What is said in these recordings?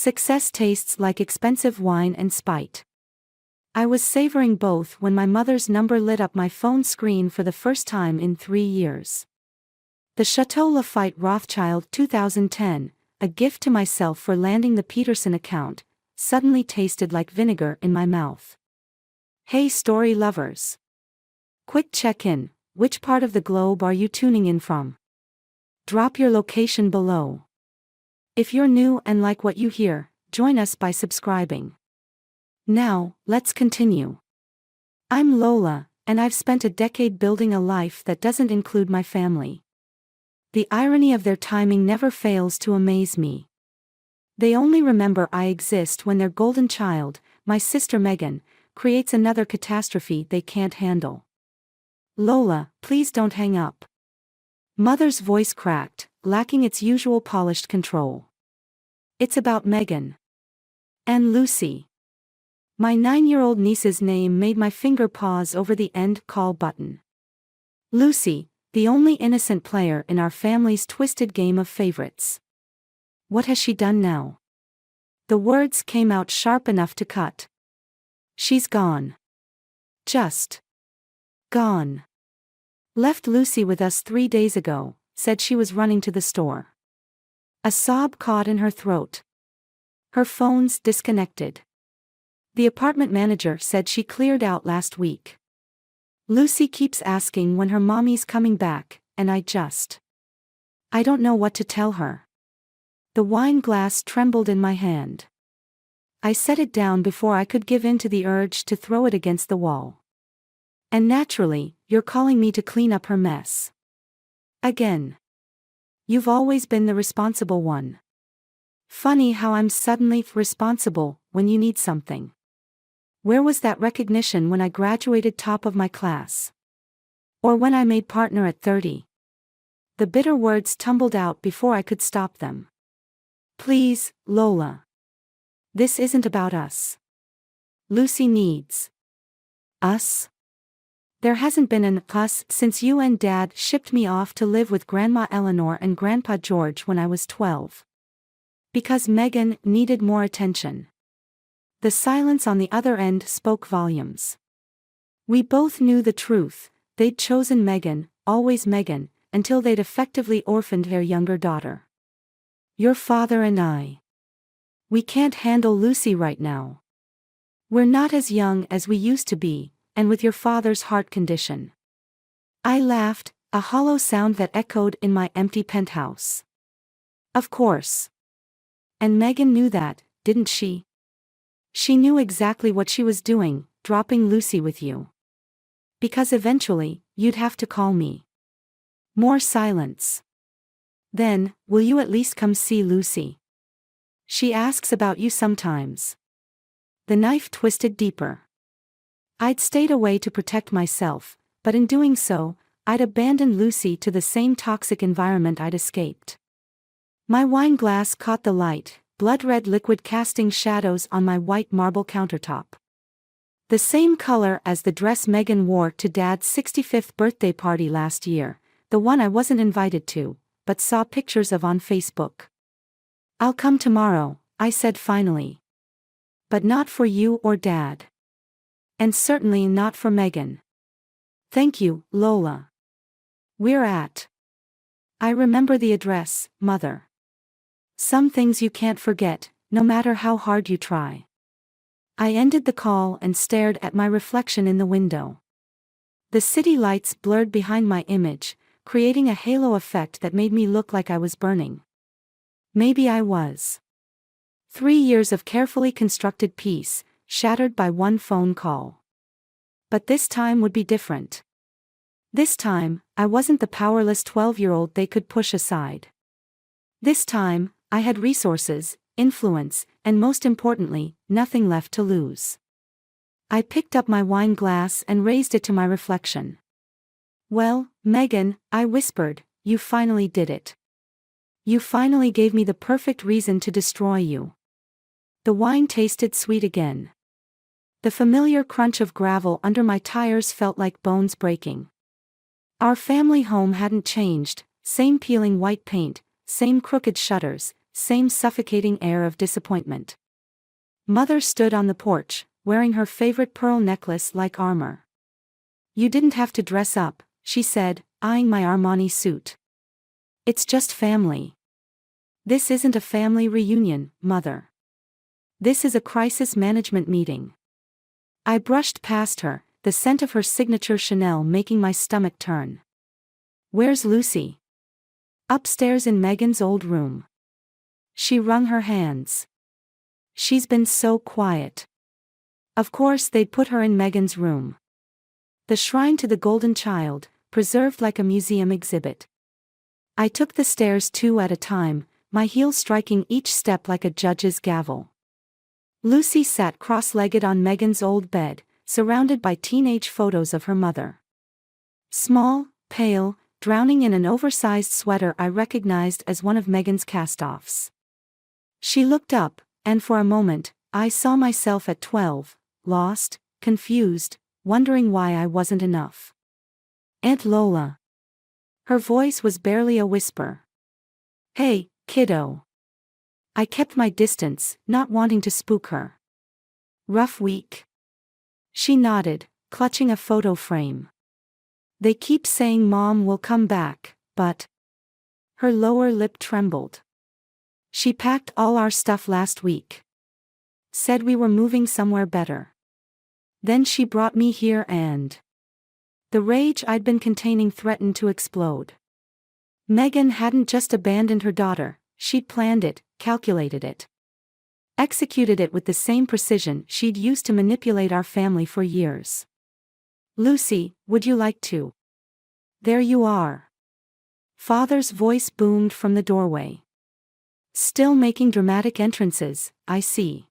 Success tastes like expensive wine and spite. I was savoring both when my mother's number lit up my phone screen for the first time in 3 years. The Chateau Lafite Rothschild 2010, a gift to myself for landing the Peterson account, suddenly tasted like vinegar in my mouth. Hey story lovers! Quick check-in, which part of the globe are you tuning in from? Drop your location below. If you're new and like what you hear, join us by subscribing. Now, let's continue. I'm Lola, and I've spent a decade building a life that doesn't include my family. The irony of their timing never fails to amaze me. They only remember I exist when their golden child, my sister Megan, creates another catastrophe they can't handle. Lola, please don't hang up. Mother's voice cracked, lacking its usual polished control. It's about Megan. And Lucy. My 9-year-old niece's name made my finger pause over the end call button. Lucy, the only innocent player in our family's twisted game of favorites. What has she done now? The words came out sharp enough to cut. She's gone. Just gone. Left Lucy with us 3 days ago, said she was running to the store. A sob caught in her throat. Her phone's disconnected. The apartment manager said she cleared out last week. Lucy keeps asking when her mommy's coming back, and I don't know what to tell her. The wine glass trembled in my hand. I set it down before I could give in to the urge to throw it against the wall. And naturally, you're calling me to clean up her mess. Again. You've always been the responsible one. Funny how I'm suddenly responsible when you need something. Where was that recognition when I graduated top of my class? Or when I made partner at 30? The bitter words tumbled out before I could stop them. Please, Lola. This isn't about us. Lucy needs us. There hasn't been an us since you and Dad shipped me off to live with Grandma Eleanor and Grandpa George when I was 12. Because Megan needed more attention. The silence on the other end spoke volumes. We both knew the truth, they'd chosen Megan, always Megan, until they'd effectively orphaned their younger daughter. Your father and I. We can't handle Lucy right now. We're not as young as we used to be, and with your father's heart condition. I laughed, a hollow sound that echoed in my empty penthouse. Of course. And Megan knew that, didn't she? She knew exactly what she was doing, dropping Lucy with you. Because eventually, you'd have to call me. More silence. Then, will you at least come see Lucy? She asks about you sometimes. The knife twisted deeper. I'd stayed away to protect myself, but in doing so, I'd abandoned Lucy to the same toxic environment I'd escaped. My wine glass caught the light, blood-red liquid casting shadows on my white marble countertop. The same color as the dress Megan wore to Dad's 65th birthday party last year, the one I wasn't invited to, but saw pictures of on Facebook. I'll come tomorrow, I said finally. But not for you or Dad. And certainly not for Megan. Thank you, Lola. We're at. I remember the address, Mother. Some things you can't forget, no matter how hard you try. I ended the call and stared at my reflection in the window. The city lights blurred behind my image, creating a halo effect that made me look like I was burning. Maybe I was. 3 years of carefully constructed peace, shattered by one phone call. But this time would be different. This time, I wasn't the powerless 12-year-old they could push aside. This time, I had resources, influence, and most importantly, nothing left to lose. I picked up my wine glass and raised it to my reflection. Well, Megan, I whispered, you finally did it. You finally gave me the perfect reason to destroy you. The wine tasted sweet again. The familiar crunch of gravel under my tires felt like bones breaking. Our family home hadn't changed, same peeling white paint, same crooked shutters, same suffocating air of disappointment. Mother stood on the porch, wearing her favorite pearl necklace like armor. "You didn't have to dress up," she said, eyeing my Armani suit. "It's just family." "This isn't a family reunion, Mother. This is a crisis management meeting." I brushed past her, the scent of her signature Chanel making my stomach turn. "Where's Lucy?" "Upstairs in Megan's old room." She wrung her hands. "She's been so quiet." Of course they'd put her in Megan's room. The shrine to the golden child, preserved like a museum exhibit. I took the stairs 2 at a time, my heels striking each step like a judge's gavel. Lucy sat cross-legged on Megan's old bed, surrounded by teenage photos of her mother. Small, pale, drowning in an oversized sweater I recognized as one of Megan's cast-offs. She looked up, and for a moment, I saw myself at 12, lost, confused, wondering why I wasn't enough. "Aunt Lola." Her voice was barely a whisper. "Hey, kiddo." I kept my distance, not wanting to spook her. "Rough week?" She nodded, clutching a photo frame. "They keep saying Mom will come back, but..." Her lower lip trembled. "She packed all our stuff last week. Said we were moving somewhere better. Then she brought me here and..." The rage I'd been containing threatened to explode. Megan hadn't just abandoned her daughter, she'd planned it, calculated it. Executed it with the same precision she'd used to manipulate our family for years. "Lucy, would you like to?" "There you are." Father's voice boomed from the doorway. "Still making dramatic entrances, I see."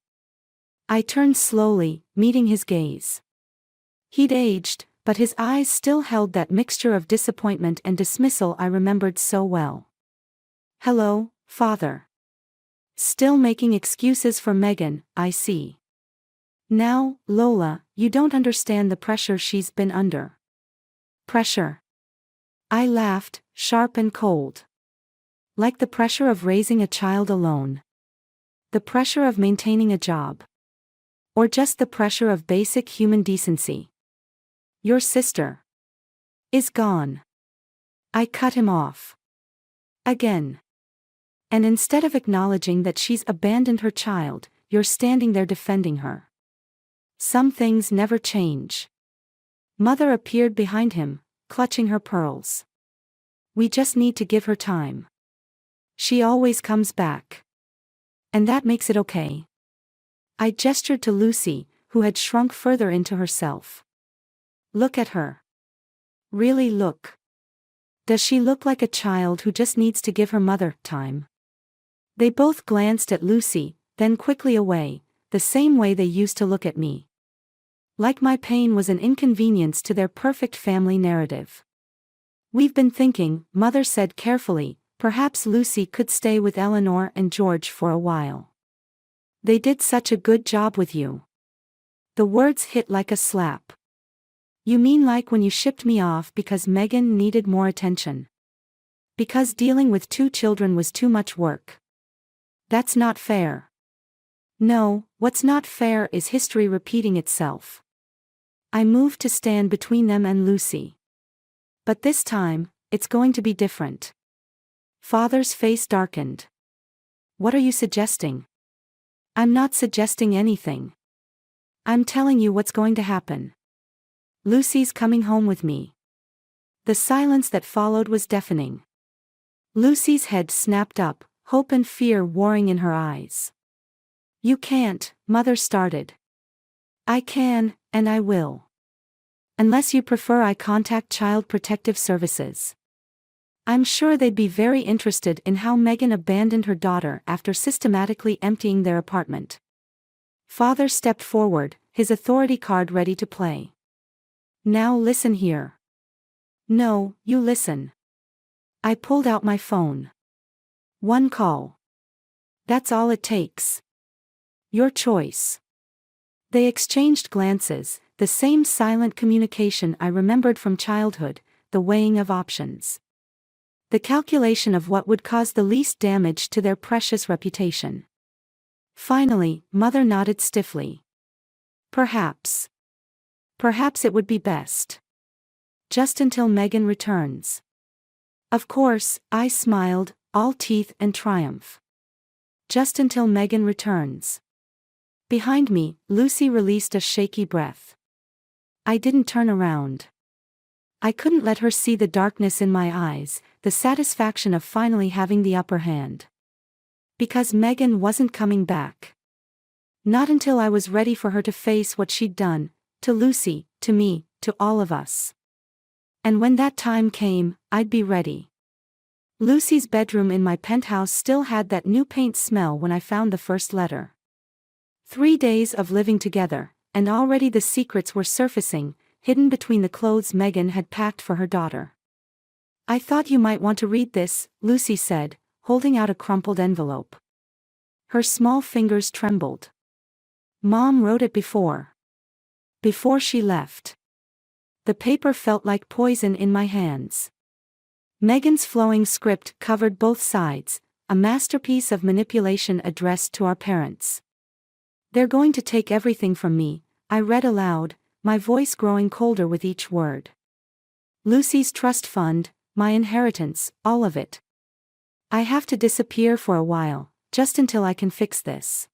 I turned slowly, meeting his gaze. He'd aged, but his eyes still held that mixture of disappointment and dismissal I remembered so well. "Hello, Father." "Still making excuses for Megan, I see. Now, Lola, you don't understand the pressure she's been under." "Pressure?" I laughed, sharp and cold. "Like the pressure of raising a child alone. The pressure of maintaining a job. Or just the pressure of basic human decency. Your sister is gone." I cut him off. "Again. And instead of acknowledging that she's abandoned her child, you're standing there defending her. Some things never change." Mother appeared behind him, clutching her pearls. "We just need to give her time. She always comes back. And that makes it okay." I gestured to Lucy, who had shrunk further into herself. "Look at her. Really look. Does she look like a child who just needs to give her mother time?" They both glanced at Lucy, then quickly away, the same way they used to look at me. Like my pain was an inconvenience to their perfect family narrative. "We've been thinking," Mother said carefully, "perhaps Lucy could stay with Eleanor and George for a while. They did such a good job with you." The words hit like a slap. "You mean like when you shipped me off because Megan needed more attention? Because dealing with 2 children was too much work? That's not fair." "No, what's not fair is history repeating itself." I moved to stand between them and Lucy. "But this time, it's going to be different." Father's face darkened. "What are you suggesting?" "I'm not suggesting anything. I'm telling you what's going to happen. Lucy's coming home with me." The silence that followed was deafening. Lucy's head snapped up, hope and fear warring in her eyes. "You can't," Mother started. "I can, and I will. Unless you prefer I contact Child Protective Services. I'm sure they'd be very interested in how Megan abandoned her daughter after systematically emptying their apartment." Father stepped forward, his authority card ready to play. "Now listen here." "No, you listen." I pulled out my phone. "One call. That's all it takes. Your choice." They exchanged glances, the same silent communication I remembered from childhood, the weighing of options. The calculation of what would cause the least damage to their precious reputation. Finally, Mother nodded stiffly. Perhaps. Perhaps it would be best. Just until Megan returns. Of course, I smiled, all teeth and triumph. Just until Megan returns. Behind me, Lucy released a shaky breath. I didn't turn around. I couldn't let her see the darkness in my eyes, the satisfaction of finally having the upper hand. Because Megan wasn't coming back. Not until I was ready for her to face what she'd done, to Lucy, to me, to all of us. And when that time came, I'd be ready. Lucy's bedroom in my penthouse still had that new paint smell when I found the first letter. 3 days of living together, and already the secrets were surfacing, hidden between the clothes Megan had packed for her daughter. I thought you might want to read this, Lucy said, holding out a crumpled envelope. Her small fingers trembled. Mom wrote it before she left. The paper felt like poison in my hands. Megan's flowing script covered both sides, a masterpiece of manipulation addressed to our parents. They're going to take everything from me, I read aloud, my voice growing colder with each word. Lucy's trust fund, my inheritance, all of it. I have to disappear for a while, just until I can fix this.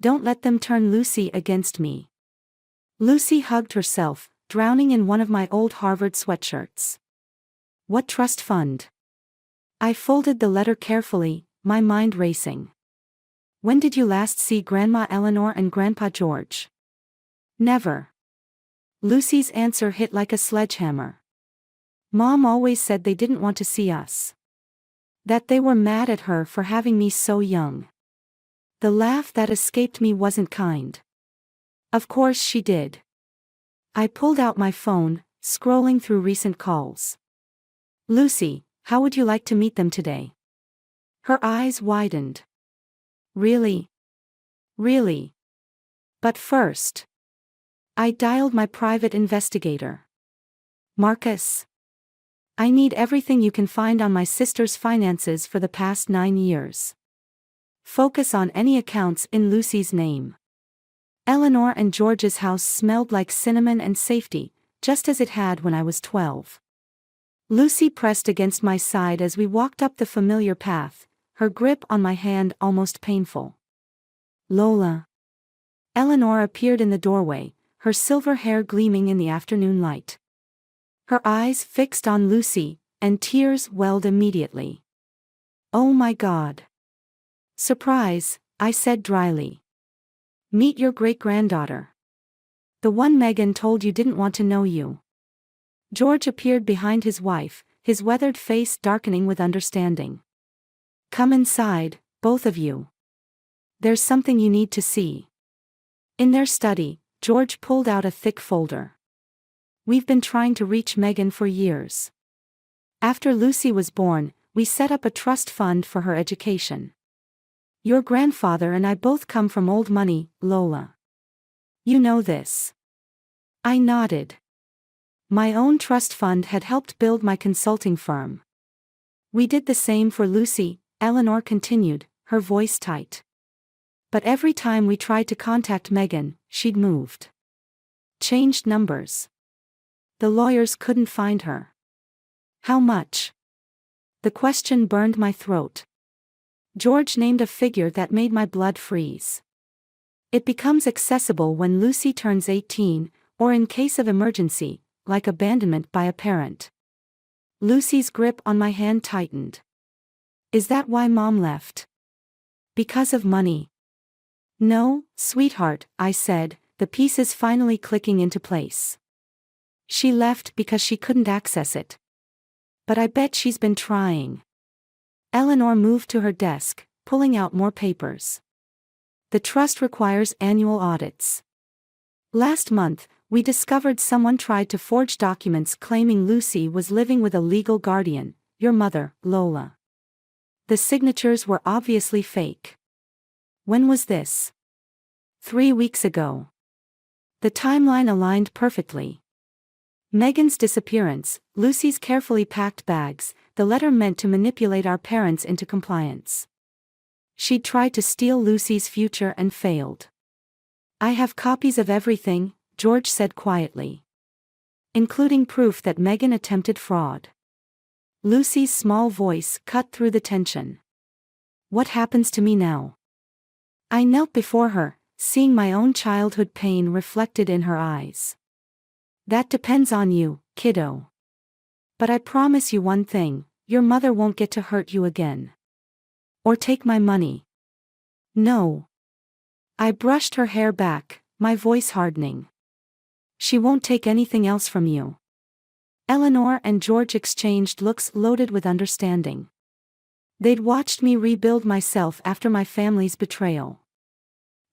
Don't let them turn Lucy against me. Lucy hugged herself, drowning in one of my old Harvard sweatshirts. What trust fund? I folded the letter carefully, my mind racing. When did you last see Grandma Eleanor and Grandpa George? Never. Lucy's answer hit like a sledgehammer. Mom always said they didn't want to see us. That they were mad at her for having me so young. The laugh that escaped me wasn't kind. Of course she did. I pulled out my phone, scrolling through recent calls. Lucy, how would you like to meet them today? Her eyes widened. Really? Really? But first. I dialed my private investigator. Marcus. I need everything you can find on my sister's finances for the past 9 years. Focus on any accounts in Lucy's name. Eleanor and George's house smelled like cinnamon and safety, just as it had when I was 12. Lucy pressed against my side as we walked up the familiar path, her grip on my hand almost painful. Lola. Eleanor appeared in the doorway, her silver hair gleaming in the afternoon light. Her eyes fixed on Lucy, and tears welled immediately. Oh my God. Surprise, I said dryly. Meet your great-granddaughter. The one Megan told you didn't want to know you. George appeared behind his wife, his weathered face darkening with understanding. Come inside, both of you. There's something you need to see. In their study, George pulled out a thick folder. We've been trying to reach Megan for years. After Lucy was born, we set up a trust fund for her education. Your grandfather and I both come from old money, Lola. You know this. I nodded. My own trust fund had helped build my consulting firm. We did the same for Lucy, Eleanor continued, her voice tight. But every time we tried to contact Megan, she'd moved. Changed numbers. The lawyers couldn't find her. How much? The question burned my throat. George named a figure that made my blood freeze. It becomes accessible when Lucy turns 18, or in case of emergency, like abandonment by a parent. Lucy's grip on my hand tightened. Is that why Mom left? Because of money? No, sweetheart, I said, the pieces finally clicking into place. She left because she couldn't access it. But I bet she's been trying. Eleanor moved to her desk, pulling out more papers. The trust requires annual audits. Last month, we discovered someone tried to forge documents claiming Lucy was living with a legal guardian, your mother, Lola. The signatures were obviously fake. When was this? 3 weeks ago. The timeline aligned perfectly. Megan's disappearance, Lucy's carefully packed bags, the letter meant to manipulate our parents into compliance. She'd tried to steal Lucy's future and failed. "I have copies of everything," George said quietly. "Including proof that Megan attempted fraud." Lucy's small voice cut through the tension. "What happens to me now?" I knelt before her, seeing my own childhood pain reflected in her eyes. "That depends on you, kiddo. But I promise you one thing, your mother won't get to hurt you again. Or take my money." "No." I brushed her hair back, my voice hardening. "She won't take anything else from you." Eleanor and George exchanged looks loaded with understanding. They'd watched me rebuild myself after my family's betrayal.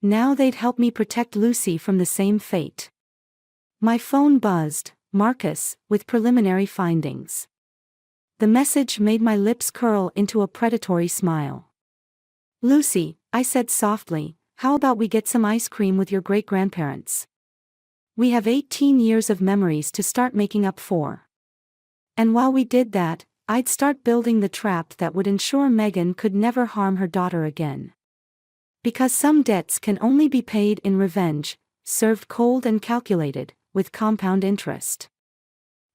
Now they'd help me protect Lucy from the same fate. My phone buzzed, "Marcus," with preliminary findings. The message made my lips curl into a predatory smile. "Lucy," I said softly, "how about we get some ice cream with your great-grandparents? We have 18 years of memories to start making up for." And while we did that, I'd start building the trap that would ensure Megan could never harm her daughter again. Because some debts can only be paid in revenge, served cold and calculated, with compound interest.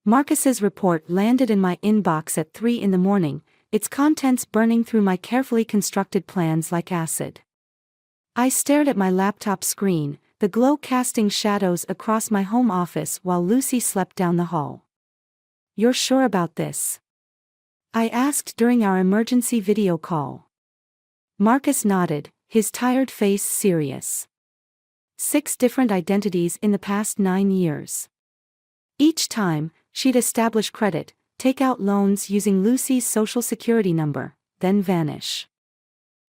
Marcus's report landed in my inbox at 3 in the morning, its contents burning through my carefully constructed plans like acid. I stared at my laptop screen, the glow casting shadows across my home office while Lucy slept down the hall. "You're sure about this?" I asked during our emergency video call. Marcus nodded, his tired face serious. 6 different identities in the past 9 years. Each time, she'd establish credit, take out loans using Lucy's social security number, then vanish.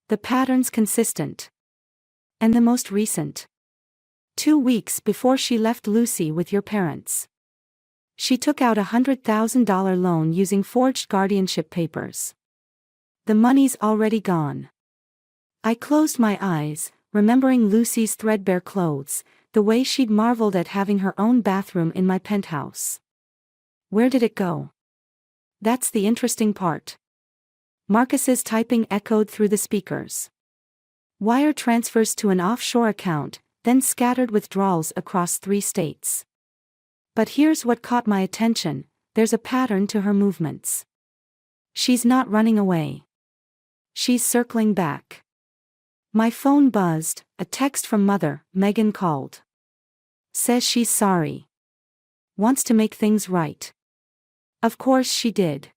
The pattern's consistent. And the most recent. 2 weeks before she left Lucy with your parents. She took out a $100,000 loan using forged guardianship papers. The money's already gone. I closed my eyes, remembering Lucy's threadbare clothes, the way she'd marveled at having her own bathroom in my penthouse. Where did it go? That's the interesting part. Marcus's typing echoed through the speakers. Wire transfers to an offshore account, then scattered withdrawals across 3 states. But here's what caught my attention, there's a pattern to her movements. She's not running away. She's circling back. My phone buzzed, a text from Mother, Megan called. Says she's sorry. Wants to make things right. Of course she did.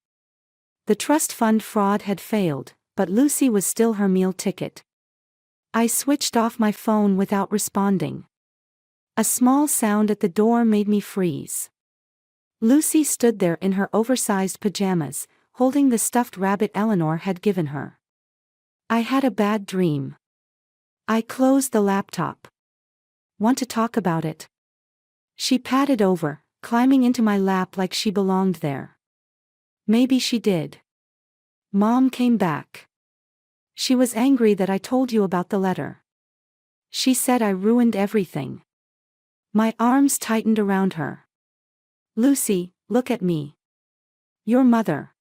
The trust fund fraud had failed, but Lucy was still her meal ticket. I switched off my phone without responding. A small sound at the door made me freeze. Lucy stood there in her oversized pajamas, holding the stuffed rabbit Eleanor had given her. I had a bad dream. I closed the laptop. Want to talk about it? She padded over, climbing into my lap like she belonged there. Maybe she did. Mom came back. She was angry that I told you about the letter. She said I ruined everything. My arms tightened around her. Lucy, look at me. Your mother.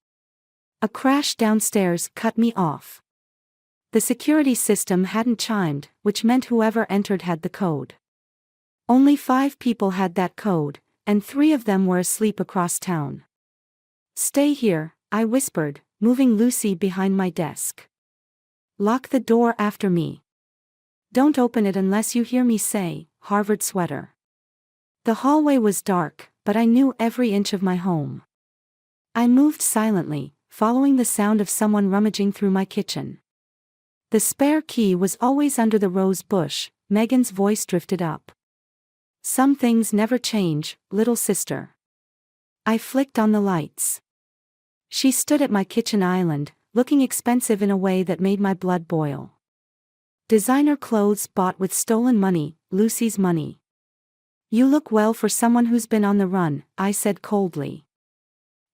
A crash downstairs cut me off. The security system hadn't chimed, which meant whoever entered had the code. Only 5 people had that code, and 3 of them were asleep across town. Stay here, I whispered, moving Lucy behind my desk. Lock the door after me. Don't open it unless you hear me say, Harvard sweater. The hallway was dark, but I knew every inch of my home. I moved silently, following the sound of someone rummaging through my kitchen. The spare key was always under the rose bush, Megan's voice drifted up. Some things never change, little sister. I flicked on the lights. She stood at my kitchen island, looking expensive in a way that made my blood boil. Designer clothes bought with stolen money, Lucy's money. You look well for someone who's been on the run, I said coldly.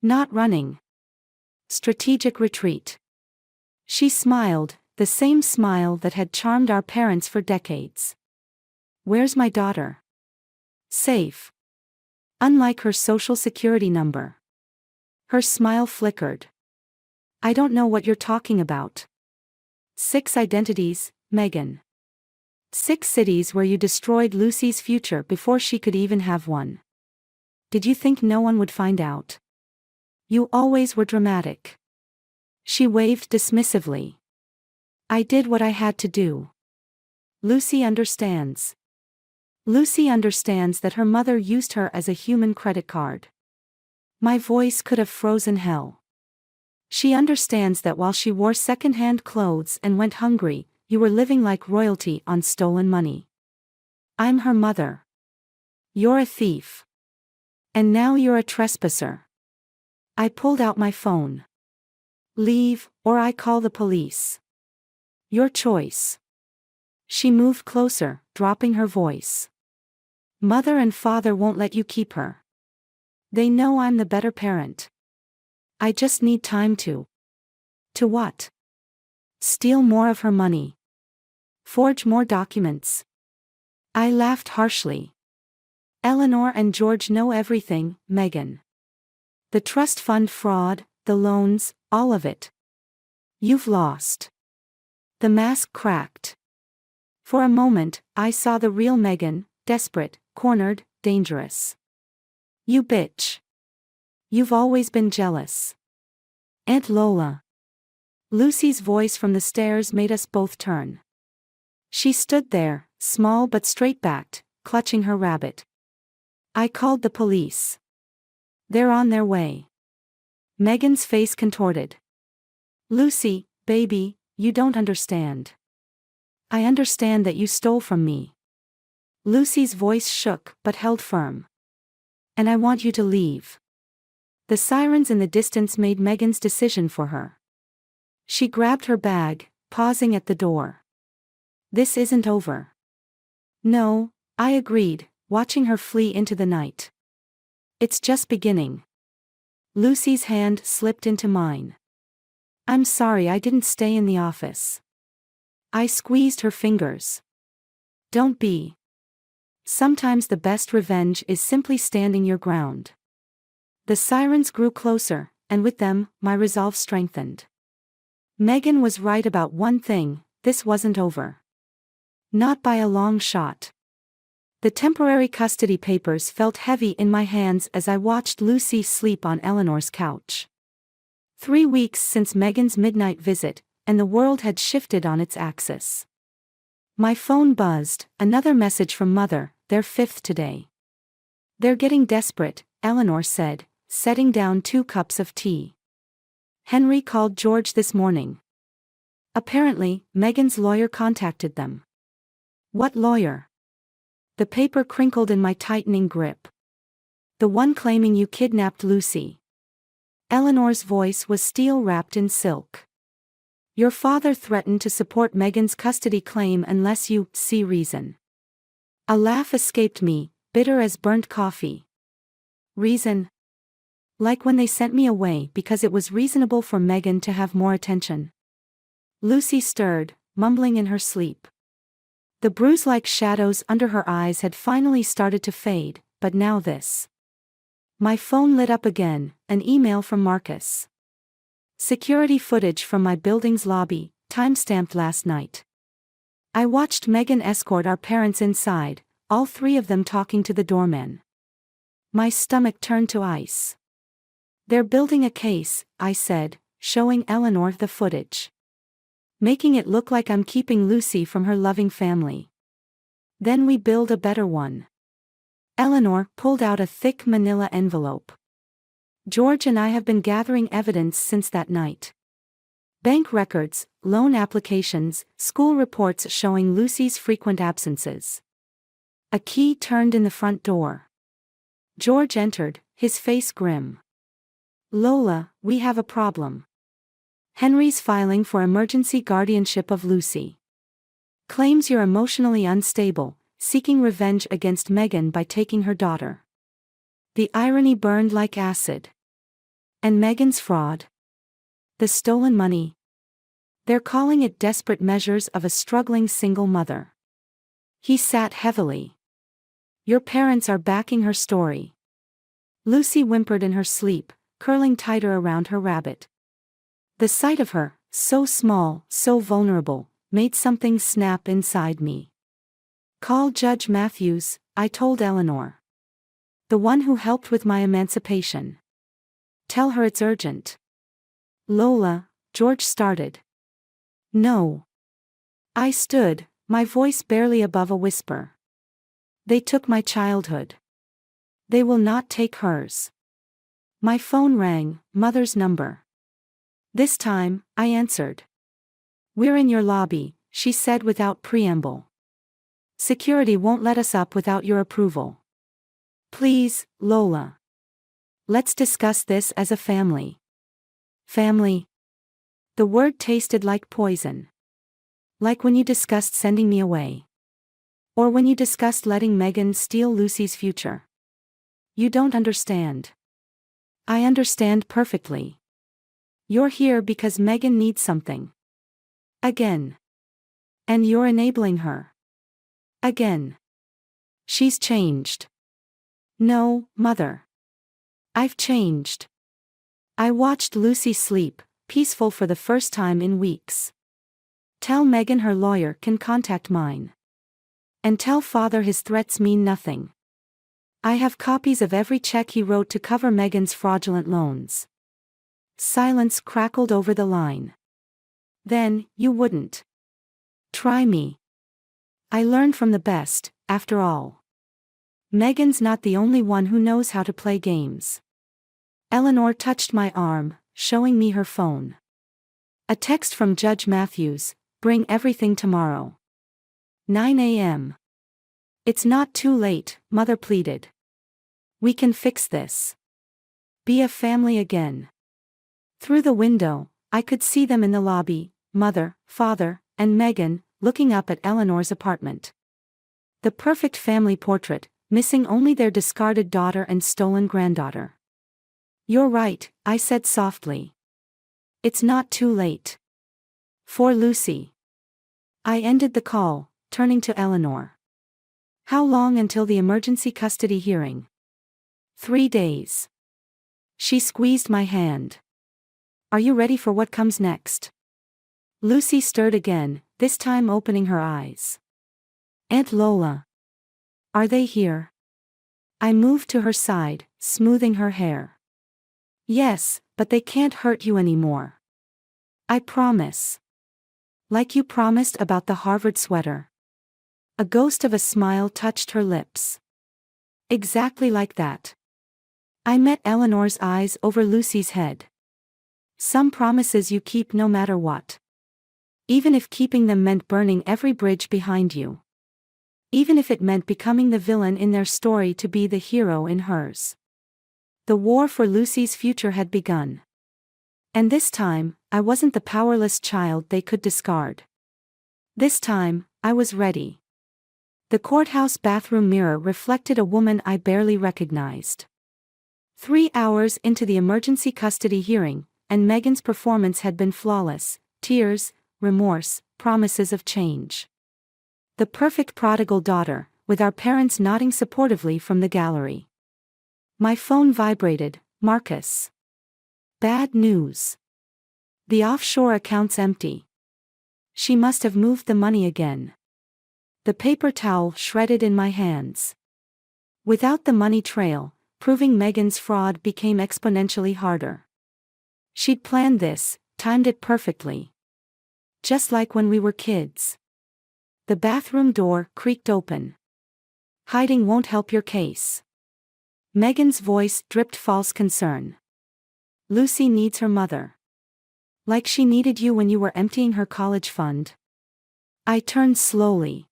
Not running. Strategic retreat. She smiled, the same smile that had charmed our parents for decades. Where's my daughter? Safe. Unlike her social security number. Her smile flickered. I don't know what you're talking about. 6 identities, Megan. 6 cities where you destroyed Lucy's future before she could even have one. Did you think no one would find out? You always were dramatic. She waved dismissively. I did what I had to do. Lucy understands. Lucy understands that her mother used her as a human credit card. My voice could have frozen hell. She understands that while she wore second-hand clothes and went hungry, you were living like royalty on stolen money. I'm her mother. You're a thief. And now you're a trespasser. I pulled out my phone. Leave, or I call the police. Your choice. She moved closer, dropping her voice. Mother and father won't let you keep her. They know I'm the better parent. I just need time to. To what? Steal more of her money. Forge more documents. I laughed harshly. Eleanor and George know everything, Megan. The trust fund fraud, the loans, all of it. You've lost. The mask cracked. For a moment, I saw the real Megan, desperate, cornered, dangerous. You bitch. You've always been jealous. Aunt Lola. Lucy's voice from the stairs made us both turn. She stood there, small but straight-backed, clutching her rabbit. I called the police. They're on their way. Megan's face contorted. Lucy, baby, you don't understand. I understand that you stole from me. Lucy's voice shook but held firm. And I want you to leave. The sirens in the distance made Megan's decision for her. She grabbed her bag, pausing at the door. This isn't over. No, I agreed, watching her flee into the night. It's just beginning. Lucy's hand slipped into mine. I'm sorry I didn't stay in the office. I squeezed her fingers. Don't be. Sometimes the best revenge is simply standing your ground. The sirens grew closer, and with them, my resolve strengthened. Megan was right about one thing, this wasn't over. Not by a long shot. The temporary custody papers felt heavy in my hands as I watched Lucy sleep on Eleanor's couch. 3 weeks since Megan's midnight visit, and the world had shifted on its axis. My phone buzzed, another message from Mother, their 5th today. They're getting desperate, Eleanor said, setting down 2 cups of tea. Henry called George this morning. Apparently, Megan's lawyer contacted them. What lawyer? The paper crinkled in my tightening grip. The one claiming you kidnapped Lucy. Eleanor's voice was steel wrapped in silk. Your father threatened to support Megan's custody claim unless you see reason. A laugh escaped me, bitter as burnt coffee. Reason? Like when they sent me away because it was reasonable for Megan to have more attention. Lucy stirred, mumbling in her sleep. The bruise-like shadows under her eyes had finally started to fade, but now this. My phone lit up again, an email from Marcus. Security footage from my building's lobby, timestamped last night. I watched Megan escort our parents inside, all 3 of them talking to the doorman. My stomach turned to ice. They're building a case, I said, showing Eleanor the footage. Making it look like I'm keeping Lucy from her loving family. Then we build a better one. Eleanor pulled out a thick manila envelope. George and I have been gathering evidence since that night. Bank records, loan applications, school reports showing Lucy's frequent absences. A key turned in the front door. George entered, his face grim. Lola, we have a problem. Henry's filing for emergency guardianship of Lucy. Claims you're emotionally unstable, seeking revenge against Megan by taking her daughter. The irony burned like acid. And Megan's fraud? The stolen money? They're calling it desperate measures of a struggling single mother. He sat heavily. Your parents are backing her story. Lucy whimpered in her sleep, curling tighter around her rabbit. The sight of her, so small, so vulnerable, made something snap inside me. Call Judge Matthews, I told Eleanor. The one who helped with my emancipation. Tell her it's urgent. Lola, George started. No. I stood, my voice barely above a whisper. They took my childhood. They will not take hers. My phone rang, Mother's number. This time, I answered. We're in your lobby, she said without preamble. Security won't let us up without your approval. Please, Lola. Let's discuss this as a family. Family. The word tasted like poison. Like when you discussed sending me away. Or when you discussed letting Megan steal Lucy's future. You don't understand. I understand perfectly. You're here because Megan needs something. Again. And you're enabling her. Again. She's changed. No, Mother. I've changed. I watched Lucy sleep, peaceful for the first time in weeks. Tell Megan her lawyer can contact mine. And tell Father his threats mean nothing. I have copies of every check he wrote to cover Megan's fraudulent loans. Silence crackled over the line. Then, you wouldn't. Try me. I learned from the best, after all. Megan's not the only one who knows how to play games. Eleanor touched my arm, showing me her phone. A text from Judge Matthews, bring everything tomorrow. 9 a.m. It's not too late, Mother pleaded. We can fix this. Be a family again. Through the window, I could see them in the lobby, Mother, Father, and Megan, looking up at Eleanor's apartment. The perfect family portrait, missing only their discarded daughter and stolen granddaughter. You're right, I said softly. It's not too late. For Lucy. I ended the call, turning to Eleanor. How long until the emergency custody hearing? 3 days. She squeezed my hand. Are you ready for what comes next? Lucy stirred again, this time opening her eyes. Aunt Lola. Are they here? I moved to her side, smoothing her hair. Yes, but they can't hurt you anymore. I promise. Like you promised about the Harvard sweater. A ghost of a smile touched her lips. Exactly like that. I met Eleanor's eyes over Lucy's head. Some promises you keep no matter what. Even if keeping them meant burning every bridge behind you. Even if it meant becoming the villain in their story to be the hero in hers. The war for Lucy's future had begun. And this time, I wasn't the powerless child they could discard. This time, I was ready. The courthouse bathroom mirror reflected a woman I barely recognized. 3 hours into the emergency custody hearing, and Megan's performance had been flawless, tears, remorse, promises of change. The perfect prodigal daughter, with our parents nodding supportively from the gallery. My phone vibrated, Marcus. Bad news. The offshore account's empty. She must have moved the money again. The paper towel shredded in my hands. Without the money trail, proving Megan's fraud became exponentially harder. She'd planned this, timed it perfectly. Just like when we were kids. The bathroom door creaked open. Hiding won't help your case. Megan's voice dripped false concern. Lucy needs her mother. Like she needed you when you were emptying her college fund. I turned slowly.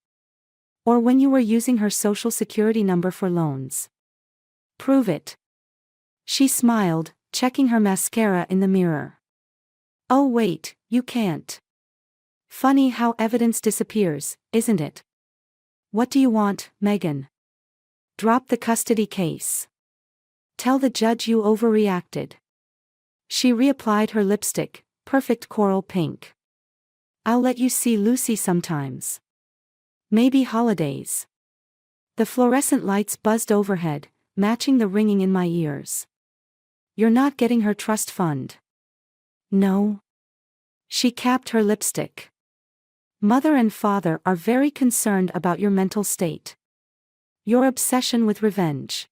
Or when you were using her social security number for loans. Prove it. She smiled, checking her mascara in the mirror. Oh wait, you can't. Funny how evidence disappears, isn't it? What do you want, Megan? Drop the custody case. Tell the judge you overreacted. She reapplied her lipstick, perfect coral pink. I'll let you see Lucy sometimes. Maybe holidays. The fluorescent lights buzzed overhead, matching the ringing in my ears. You're not getting her trust fund. No. She capped her lipstick. Mother and father are very concerned about your mental state. Your obsession with revenge.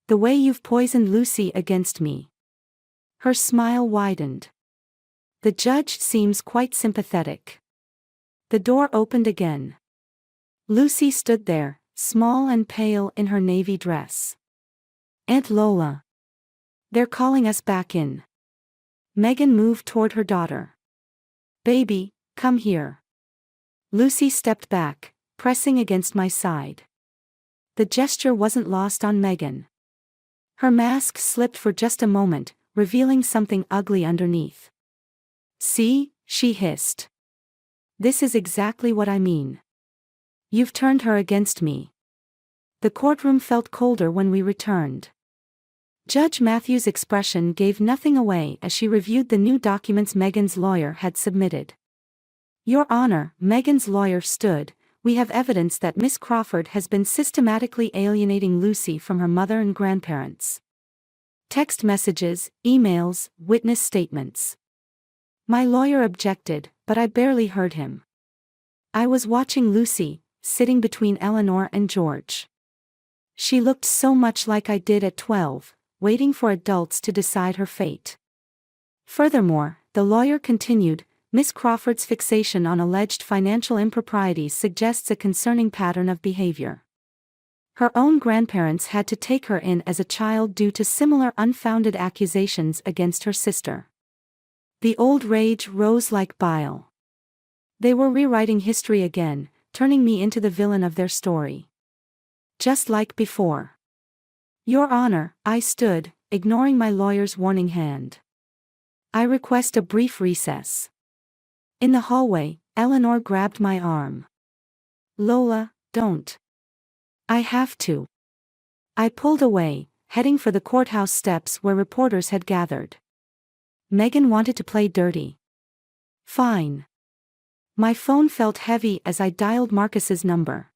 The way you've poisoned Lucy against me. Her smile widened. The judge seems quite sympathetic. The door opened again. Lucy stood there, small and pale in her navy dress. Aunt Lola. They're calling us back in. Megan moved toward her daughter. Baby, come here. Lucy stepped back, pressing against my side. The gesture wasn't lost on Megan. Her mask slipped for just a moment, revealing something ugly underneath. See, she hissed. This is exactly what I mean. You've turned her against me. The courtroom felt colder when we returned. Judge Matthews' expression gave nothing away as she reviewed the new documents Megan's lawyer had submitted. Your Honor, Megan's lawyer stood, we have evidence that Miss Crawford has been systematically alienating Lucy from her mother and grandparents. Text messages, emails, witness statements. My lawyer objected, but I barely heard him. I was watching Lucy, sitting between Eleanor and George. She looked so much like I did at 12. Waiting for adults to decide her fate. Furthermore, the lawyer continued, Miss Crawford's fixation on alleged financial improprieties suggests a concerning pattern of behavior. Her own grandparents had to take her in as a child due to similar unfounded accusations against her sister. The old rage rose like bile. They were rewriting history again, turning me into the villain of their story. Just like before. Your Honor, I stood, ignoring my lawyer's warning hand. I request a brief recess. In the hallway, Eleanor grabbed my arm. Lola, don't. I have to. I pulled away, heading for the courthouse steps where reporters had gathered. Megan wanted to play dirty. Fine. My phone felt heavy as I dialed Marcus's number.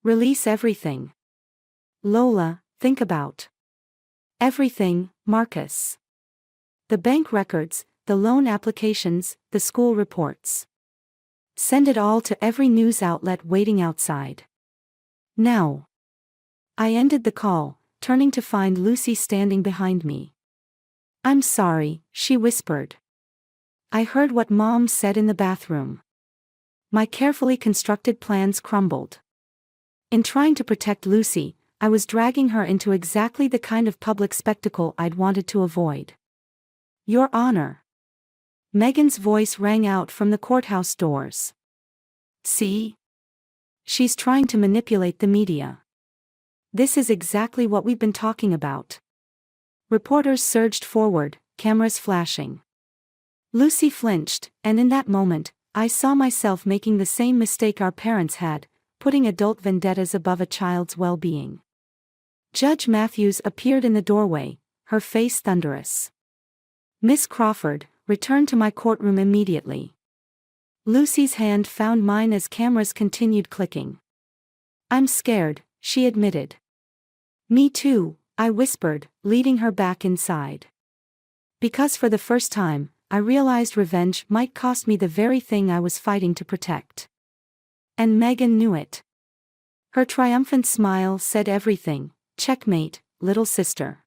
Release everything. Lola. Think about everything, Marcus. The bank records, the loan applications, the school reports. Send it all to every news outlet waiting outside. Now. I ended the call, turning to find Lucy standing behind me. I'm sorry, she whispered. I heard what Mom said in the bathroom. My carefully constructed plans crumbled. In trying to protect Lucy, I was dragging her into exactly the kind of public spectacle I'd wanted to avoid. Your Honor. Megan's voice rang out from the courthouse doors. See? She's trying to manipulate the media. This is exactly what we've been talking about. Reporters surged forward, cameras flashing. Lucy flinched, and in that moment, I saw myself making the same mistake our parents had, putting adult vendettas above a child's well-being. Judge Matthews appeared in the doorway, her face thunderous. Miss Crawford, return to my courtroom immediately. Lucy's hand found mine as cameras continued clicking. I'm scared, she admitted. Me too, I whispered, leading her back inside. Because for the first time, I realized revenge might cost me the very thing I was fighting to protect. And Megan knew it. Her triumphant smile said everything. Checkmate, little sister.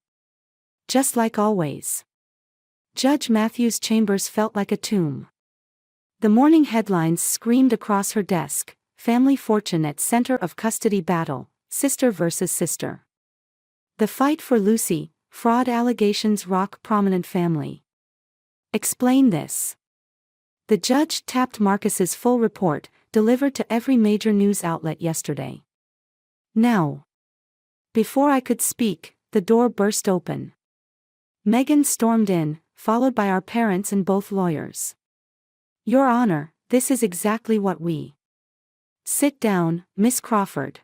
Just like always. Judge Matthews' chambers felt like a tomb. The morning headlines screamed across her desk, family fortune at center of custody battle, sister versus sister. The fight for Lucy, fraud allegations rock prominent family. Explain this. The judge tapped Marcus's full report, delivered to every major news outlet yesterday. Now. Before I could speak, the door burst open. Megan stormed in, followed by our parents and both lawyers. Your Honor, this is exactly what we. Sit down, Miss Crawford.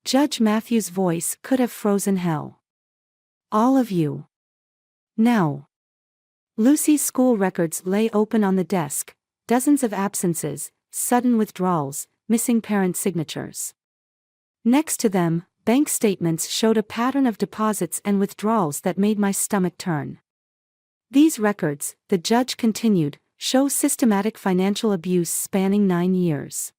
Judge Matthews' voice could have frozen hell. All of you. Now. Lucy's school records lay open on the desk, dozens of absences, sudden withdrawals, missing parent signatures. Next to them, bank statements showed a pattern of deposits and withdrawals that made my stomach turn. These records, the judge continued, shows systematic financial abuse spanning 9 years.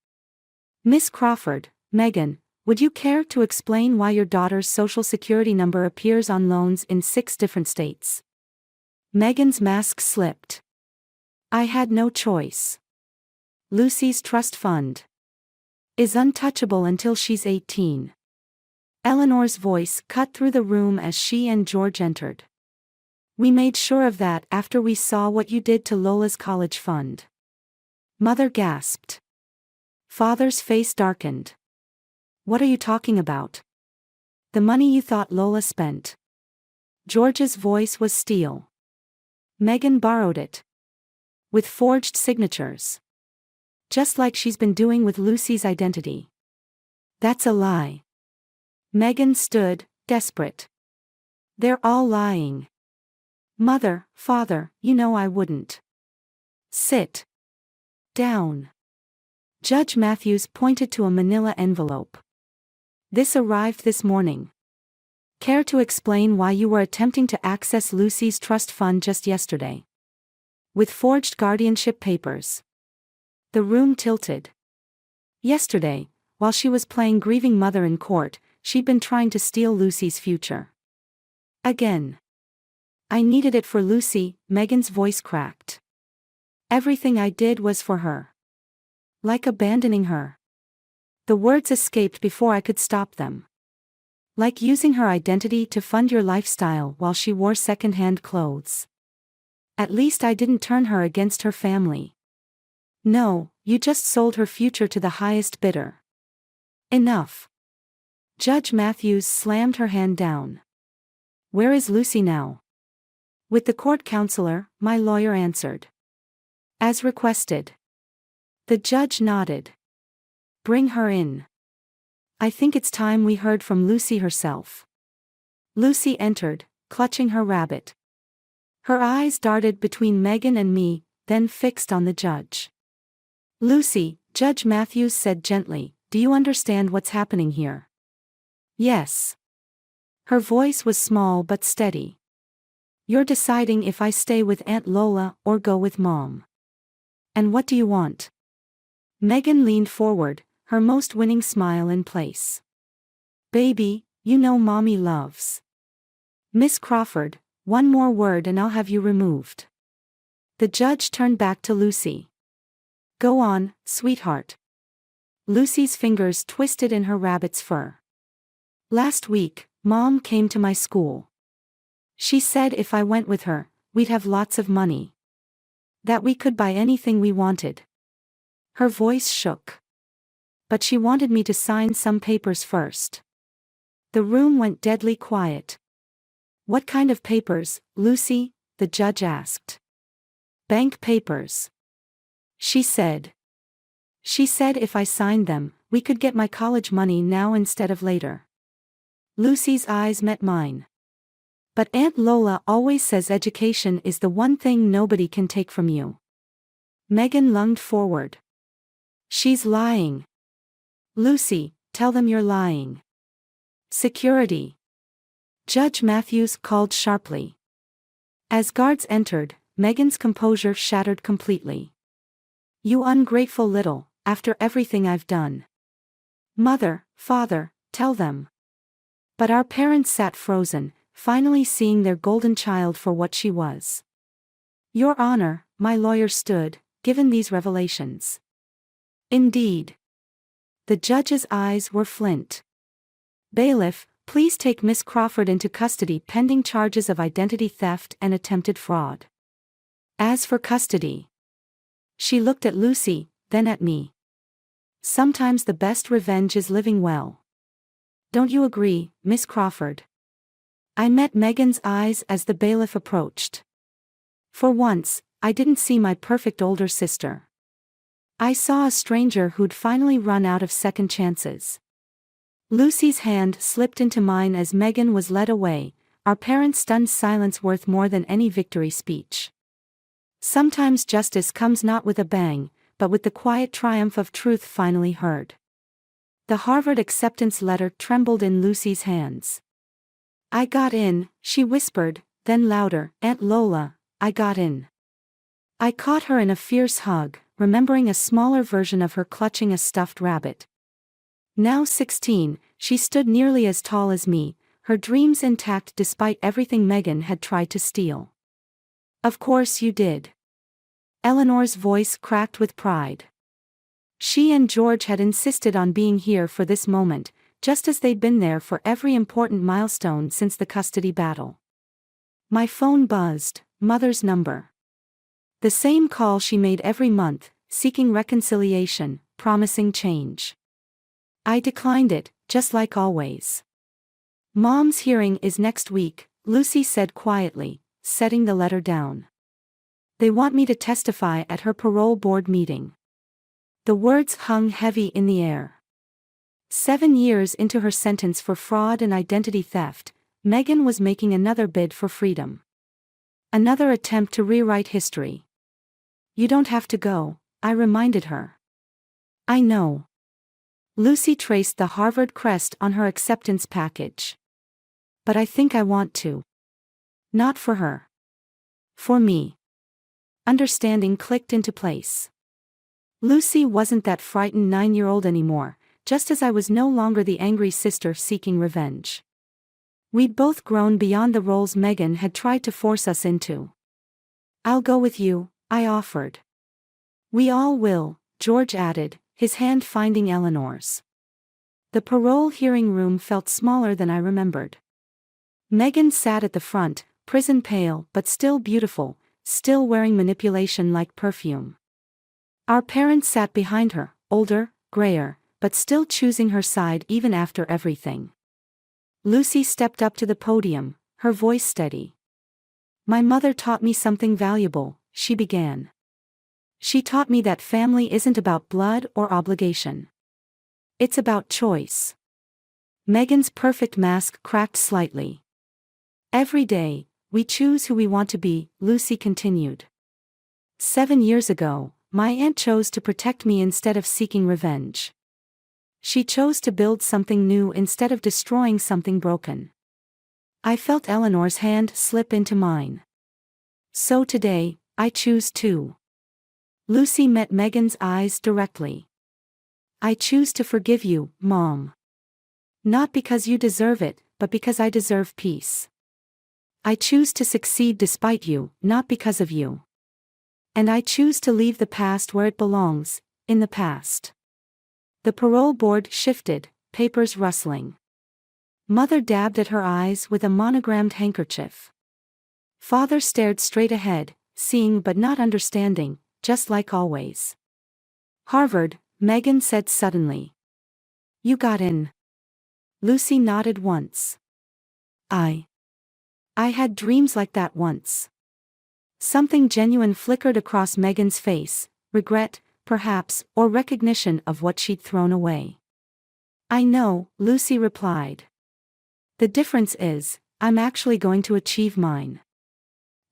Miss Crawford, Megan, would you care to explain why your daughter's social security number appears on loans in 6 different states? Megan's mask slipped. I had no choice. Lucy's trust fund is untouchable until she's 18. Eleanor's voice cut through the room as she and George entered. We made sure of that after we saw what you did to Lola's college fund. Mother gasped. Father's face darkened. What are you talking about? The money you thought Lola spent. George's voice was steel. Megan borrowed it. With forged signatures. Just like she's been doing with Lucy's identity. That's a lie. Megan stood, desperate. They're all lying. Mother, Father, you know I wouldn't. Sit down. Judge Matthews pointed to a manila envelope. This arrived this morning. Care to explain why you were attempting to access Lucy's trust fund just yesterday? With forged guardianship papers. The room tilted. Yesterday, while she was playing grieving mother in court, she'd been trying to steal Lucy's future. Again. I needed it for Lucy, Megan's voice cracked. Everything I did was for her. Like abandoning her. The words escaped before I could stop them. Like using her identity to fund your lifestyle while she wore second-hand clothes. At least I didn't turn her against her family. No, you just sold her future to the highest bidder. Enough. Judge Matthews slammed her hand down. Where is Lucy now? With the court counselor, my lawyer answered. As requested. The judge nodded. Bring her in. I think it's time we heard from Lucy herself. Lucy entered, clutching her rabbit. Her eyes darted between Megan and me, then fixed on the judge. Lucy, Judge Matthews said gently, do you understand what's happening here? Yes. Her voice was small but steady. You're deciding if I stay with Aunt Lola or go with Mom. And what do you want? Megan leaned forward, her most winning smile in place. Baby, you know Mommy loves. Miss Crawford, one more word and I'll have you removed. The judge turned back to Lucy. Go on, sweetheart. Lucy's fingers twisted in her rabbit's fur. Last week, Mom came to my school. She said if I went with her, we'd have lots of money. That we could buy anything we wanted. Her voice shook. But she wanted me to sign some papers first. The room went deadly quiet. What kind of papers, Lucy? The judge asked. Bank papers. She said. She said if I signed them, we could get my college money now instead of later. Lucy's eyes met mine. But Aunt Lola always says education is the one thing nobody can take from you. Megan lunged forward. She's lying. Lucy, tell them you're lying. Security. Judge Matthews called sharply. As guards entered, Megan's composure shattered completely. You ungrateful little, after everything I've done. Mother, Father, tell them. But our parents sat frozen, finally seeing their golden child for what she was. Your Honor, my lawyer stood, given these revelations. Indeed. The judge's eyes were flint. Bailiff, please take Miss Crawford into custody pending charges of identity theft and attempted fraud. As for custody. She looked at Lucy, then at me. Sometimes the best revenge is living well. Don't you agree, Miss Crawford? I met Megan's eyes as the bailiff approached. For once, I didn't see my perfect older sister. I saw a stranger who'd finally run out of second chances. Lucy's hand slipped into mine as Megan was led away, our parents' stunned silence worth more than any victory speech. Sometimes justice comes not with a bang, but with the quiet triumph of truth finally heard. The Harvard acceptance letter trembled in Lucy's hands. I got in, she whispered, then louder, Aunt Lola, I got in. I caught her in a fierce hug, remembering a smaller version of her clutching a stuffed rabbit. Now 16, she stood nearly as tall as me, her dreams intact despite everything Megan had tried to steal. Of course you did. Eleanor's voice cracked with pride. She and George had insisted on being here for this moment, just as they'd been there for every important milestone since the custody battle. My phone buzzed, Mother's number. The same call she made every month, seeking reconciliation, promising change. I declined it, just like always. Mom's hearing is next week, Lucy said quietly, setting the letter down. They want me to testify at her parole board meeting. The words hung heavy in the air. 7 years into her sentence for fraud and identity theft, Megan was making another bid for freedom. Another attempt to rewrite history. You don't have to go, I reminded her. I know. Lucy traced the Harvard crest on her acceptance package. But I think I want to. Not for her. For me. Understanding clicked into place. Lucy wasn't that frightened 9-year-old anymore, just as I was no longer the angry sister seeking revenge. We'd both grown beyond the roles Megan had tried to force us into. I'll go with you, I offered. We all will, George added, his hand finding Eleanor's. The parole hearing room felt smaller than I remembered. Megan sat at the front, prison pale but still beautiful, still wearing manipulation like perfume. Our parents sat behind her, older, grayer, but still choosing her side even after everything. Lucy stepped up to the podium, her voice steady. My mother taught me something valuable, she began. She taught me that family isn't about blood or obligation. It's about choice. Megan's perfect mask cracked slightly. Every day, we choose who we want to be, Lucy continued. 7 years ago, my aunt chose to protect me instead of seeking revenge. She chose to build something new instead of destroying something broken. I felt Eleanor's hand slip into mine. So today, I choose to. Lucy met Megan's eyes directly. I choose to forgive you, Mom. Not because you deserve it, but because I deserve peace. I choose to succeed despite you, not because of you. And I choose to leave the past where it belongs, in the past. The parole board shifted, papers rustling. Mother dabbed at her eyes with a monogrammed handkerchief. Father stared straight ahead, seeing but not understanding, just like always. Harvard, Megan said suddenly. You got in. Lucy nodded once. I had dreams like that once. Something genuine flickered across Megan's face, regret, perhaps, or recognition of what she'd thrown away. I know, Lucy replied. The difference is, I'm actually going to achieve mine.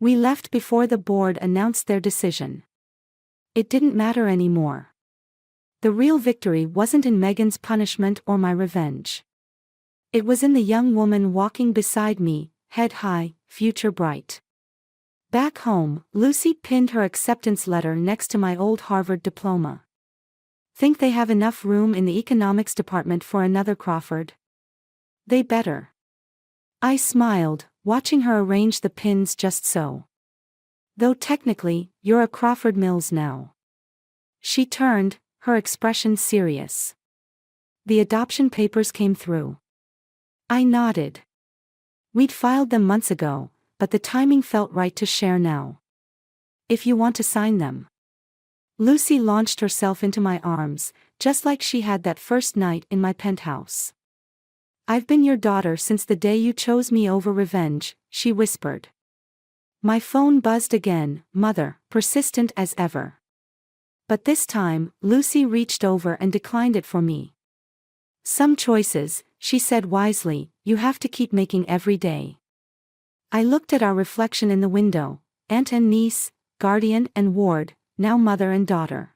We left before the board announced their decision. It didn't matter anymore. The real victory wasn't in Megan's punishment or my revenge. It was in the young woman walking beside me, head high, future bright. Back home, Lucy pinned her acceptance letter next to my old Harvard diploma. Think they have enough room in the economics department for another Crawford? They better. I smiled, watching her arrange the pins just so. Though technically, you're a Crawford Mills now. She turned, her expression serious. The adoption papers came through. I nodded. We'd filed them months ago, but the timing felt right to share now. If you want to sign them. Lucy launched herself into my arms, just like she had that first night in my penthouse. I've been your daughter since the day you chose me over revenge, she whispered. My phone buzzed again, Mother, persistent as ever. But this time, Lucy reached over and declined it for me. Some choices, she said wisely, you have to keep making every day. I looked at our reflection in the window, aunt and niece, guardian and ward, now mother and daughter.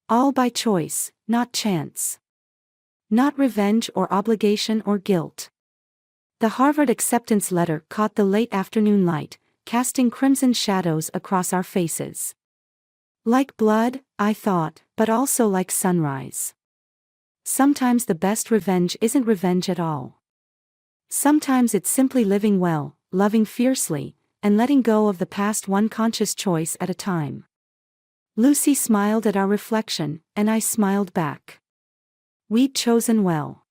All by choice, not chance. Not revenge or obligation or guilt. The Harvard acceptance letter caught the late afternoon light, casting crimson shadows across our faces. Like blood, I thought, but also like sunrise. Sometimes the best revenge isn't revenge at all. Sometimes it's simply living well, loving fiercely, and letting go of the past one conscious choice at a time. Lucy smiled at our reflection, and I smiled back. We'd chosen well.